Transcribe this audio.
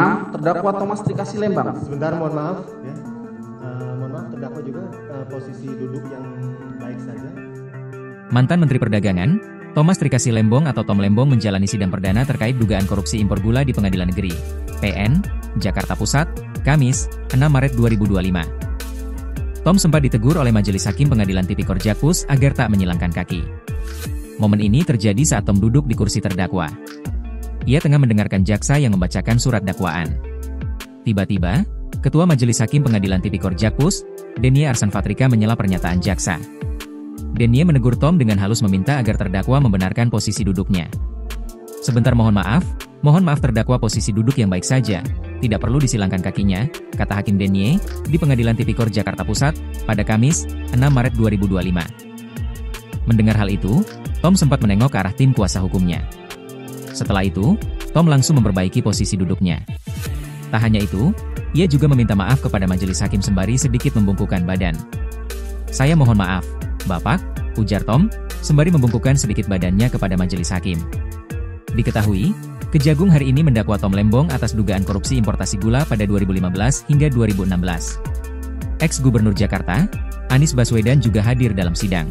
Terdakwa Thomas Trikasih Lembang. Sebentar, mohon maaf ya. Mohon maaf, terdakwa juga posisi duduk yang baik saja. Mantan Menteri Perdagangan, Thomas Trikasih Lembong atau Tom Lembong menjalani sidang perdana terkait dugaan korupsi impor gula di Pengadilan Negeri PN, Jakarta Pusat, Kamis, 6 Maret 2025. Tom sempat ditegur oleh Majelis Hakim Pengadilan Tipikor Jakpus agar tak menyilangkan kaki. Momen ini terjadi saat Tom duduk di kursi terdakwa. Ia tengah mendengarkan jaksa yang membacakan surat dakwaan. Tiba-tiba, Ketua Majelis Hakim Pengadilan Tipikor Jakpus, Denie Arsan Fatrika menyela pernyataan jaksa. Denie menegur Tom dengan halus meminta agar terdakwa membenarkan posisi duduknya. "Sebentar, mohon maaf terdakwa posisi duduk yang baik saja, tidak perlu disilangkan kakinya," kata Hakim Denie, di Pengadilan Tipikor Jakarta Pusat, pada Kamis, 6 Maret 2025. Mendengar hal itu, Tom sempat menengok ke arah tim kuasa hukumnya. Setelah itu, Tom langsung memperbaiki posisi duduknya. Tak hanya itu, ia juga meminta maaf kepada majelis hakim sembari sedikit membungkukkan badan. "Saya mohon maaf, Bapak," ujar Tom, sembari membungkukkan sedikit badannya kepada majelis hakim. Diketahui, Kejagung hari ini mendakwa Tom Lembong atas dugaan korupsi importasi gula pada 2015 hingga 2016. Ex-Gubernur Jakarta, Anies Baswedan juga hadir dalam sidang.